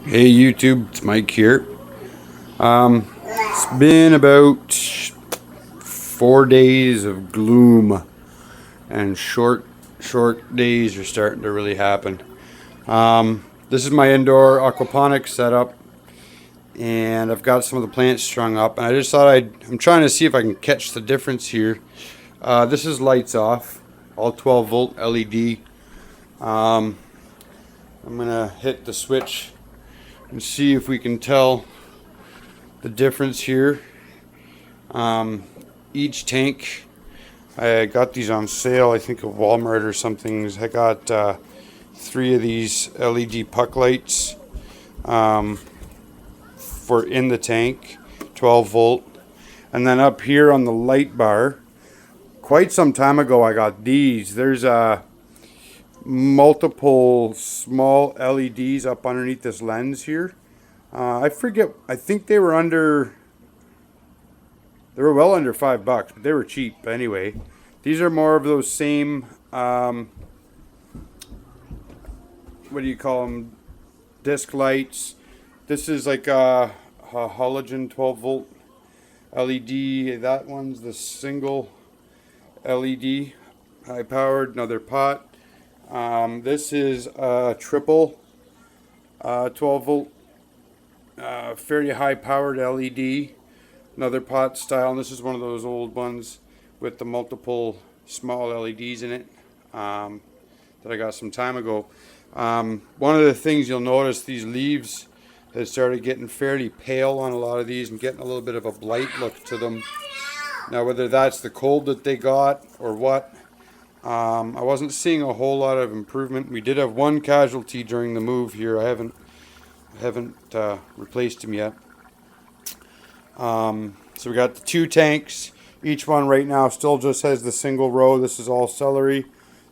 Hey YouTube, it's Mike here. It's been about 4 days of gloom, and short days are starting to really happen. This is my indoor aquaponics setup, and I've got some of the plants strung up, and I just thought I'm trying to see if I can catch the difference here. This is lights off, all 12 volt LED. I'm gonna hit the switch and see if we can tell the difference here. Each tank, I got these on sale, I think at Walmart or something. I got 3 of these LED puck lights for in the tank, 12 volt. And then up here on the light bar, quite some time ago I got these. There's multiple small LEDs up underneath this lens here. I forget, I think they were well under $5, but they were cheap anyway. These are more of those same, what do you call them, disc lights. This is like a halogen 12 volt LED. That one's the single LED, high powered, another pot. This is a triple 12 volt, fairly high powered LED, another pot style, and this is one of those old ones with the multiple small LEDs in it that I got some time ago. One of the things you'll notice, these leaves have started getting fairly pale on a lot of these and getting a little bit of a blight look to them. Now whether that's the cold that they got or what, I wasn't seeing a whole lot of improvement. We did have one casualty during the move here. I haven't replaced him yet. So we got the 2 tanks. Each one right now still just has the single row. This is all celery.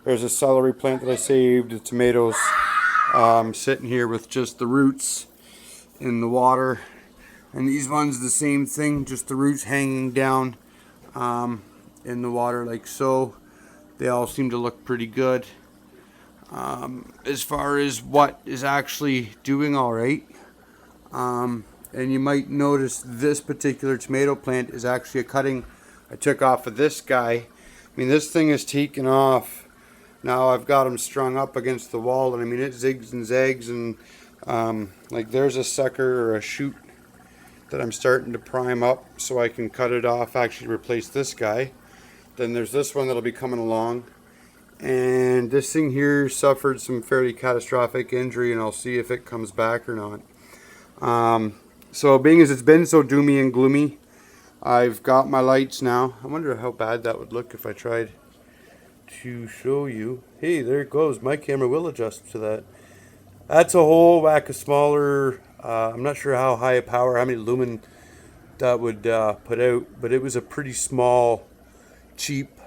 There's a celery plant that I saved. The tomatoes sitting here with just the roots in the water. And these ones the same thing, just the roots hanging down in the water like so. They all seem to look pretty good. As far as what is actually doing all right, and you might notice this particular tomato plant is actually a cutting I took off of this guy. I mean, this thing is taken off. Now I've got them strung up against the wall, and I mean, it zigs and zags, and like there's a sucker or a shoot that I'm starting to prime up so I can cut it off, actually replace this guy. Then there's this one that'll be coming along, and this thing here suffered some fairly catastrophic injury, and I'll see if it comes back or not. So being as it's been so doomy and gloomy, I've got my lights now. I wonder how bad that would look if I tried to show you. Hey, there it goes. My camera will adjust to that. That's a whole whack of smaller, I'm not sure how high a power, how many lumen that would put out, but it was a pretty small, cheap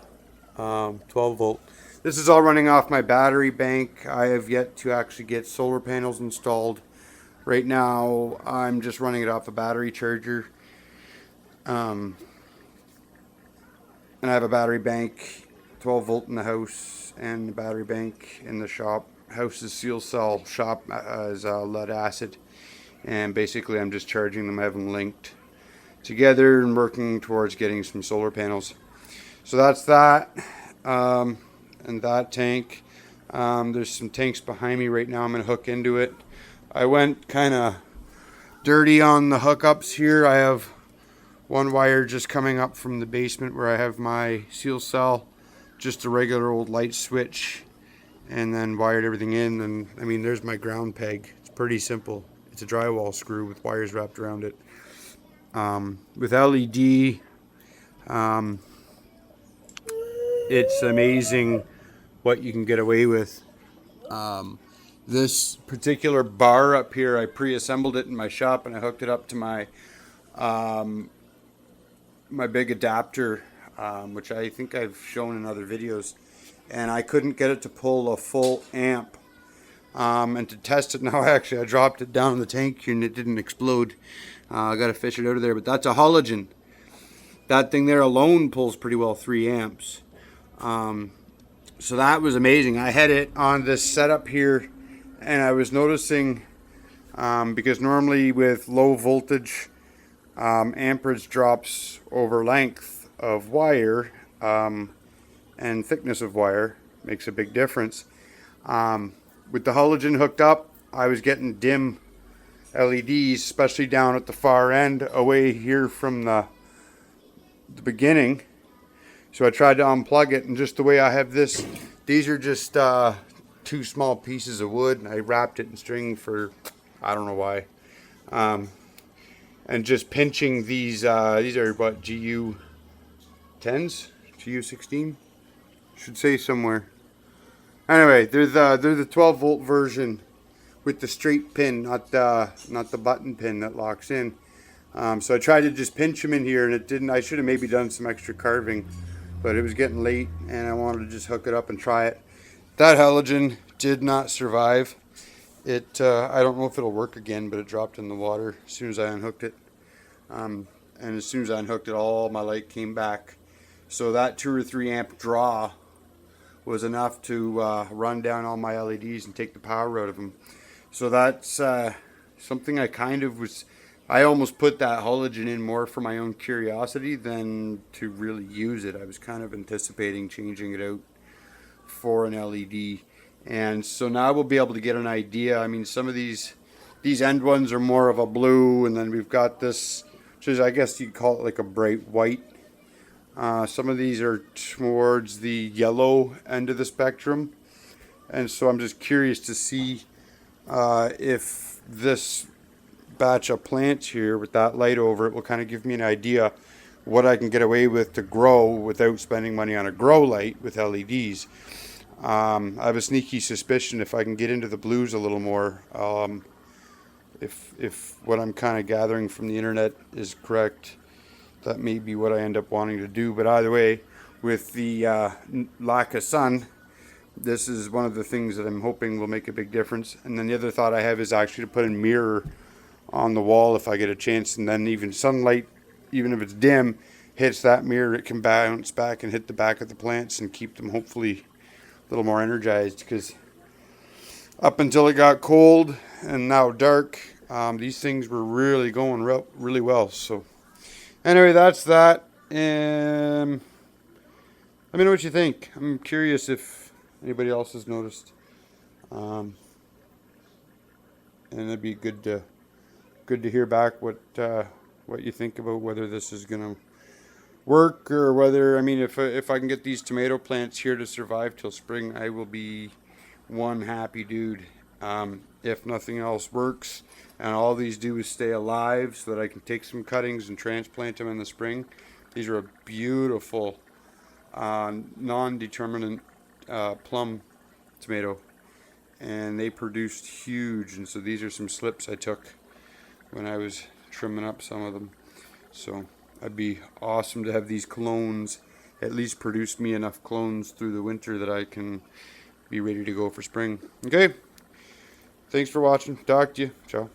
12 volt. This is all running off my battery bank. I have yet to actually get solar panels installed. Right now I'm just running it off a battery charger, and I have a battery bank 12 volt in the house and a battery bank in the shop. House is seal cell, shop is lead acid, and basically I'm just charging them. I have them linked together and working towards getting some solar panels. So that's that, and that tank. There's some tanks behind me right now. I'm going to hook into it. I went kind of dirty on the hookups here. I have one wire just coming up from the basement where I have my seal cell, just a regular old light switch, and then wired everything in. And I mean, there's my ground peg. It's pretty simple. It's a drywall screw with wires wrapped around it. With LED, it's amazing what you can get away with. This particular bar up here, I pre-assembled it in my shop, and I hooked it up to my my big adapter, which I think I've shown in other videos, and I couldn't get it to pull a full amp. And to test it now, I dropped it down in the tank and it didn't explode. I got to fish it out of there, but that's a halogen. That thing there alone pulls pretty well 3 amps. So that was amazing. I had it on this setup here, and I was noticing because normally with low voltage, amperage drops over length of wire and thickness of wire makes a big difference. With the halogen hooked up, I was getting dim LEDs, especially down at the far end, away here from the beginning. So I tried to unplug it, and just the way I have this, these are just two small pieces of wood, and I wrapped it in string for, I don't know why. And just pinching these are what, GU 10s, GU 16, should say somewhere. Anyway, they're the 12 volt version with the straight pin, not the button pin that locks in. So I tried to just pinch them in here, and it didn't. I should have maybe done some extra carving, but it was getting late, and I wanted to just hook it up and try it. That halogen did not survive. It I don't know if it'll work again, but it dropped in the water as soon as I unhooked it. And as soon as I unhooked it, all my light came back. So that 2 or 3 amp draw was enough to run down all my LEDs and take the power out of them. So that's something I almost put that halogen in more for my own curiosity than to really use it. I was kind of anticipating changing it out for an LED. And so now we'll be able to get an idea. I mean, some of these end ones are more of a blue, and then we've got this, which is, I guess you'd call it like a bright white. Some of these are towards the yellow end of the spectrum. And so I'm just curious to see if this batch of plants here with that light over it will kind of give me an idea what I can get away with to grow without spending money on a grow light with LEDs. I have a sneaky suspicion if I can get into the blues a little more, if what I'm kind of gathering from the internet is correct, that may be what I end up wanting to do. But either way, with the lack of sun, this is one of the things that I'm hoping will make a big difference. And then the other thought I have is actually to put a mirror on the wall if I get a chance, and then even sunlight, even if it's dim, hits that mirror, it can bounce back and hit the back of the plants and keep them hopefully a little more energized. Because up until it got cold and now dark, these things were really going really well. So anyway, that's that. Let me know what you think. I'm curious if anybody else has noticed. And it'd be good to hear back what you think about whether this is gonna work, or whether, I mean, if I can get these tomato plants here to survive till spring, I will be one happy dude. If nothing else works and all these do is stay alive so that I can take some cuttings and transplant them in the spring. These are a beautiful non-determinate plum tomato, and they produced huge, and so these are some slips I took when I was trimming up some of them. So it'd be awesome to have these clones at least produce me enough clones through the winter that I can be ready to go for spring. Okay, thanks for watching. Talk to you. Ciao.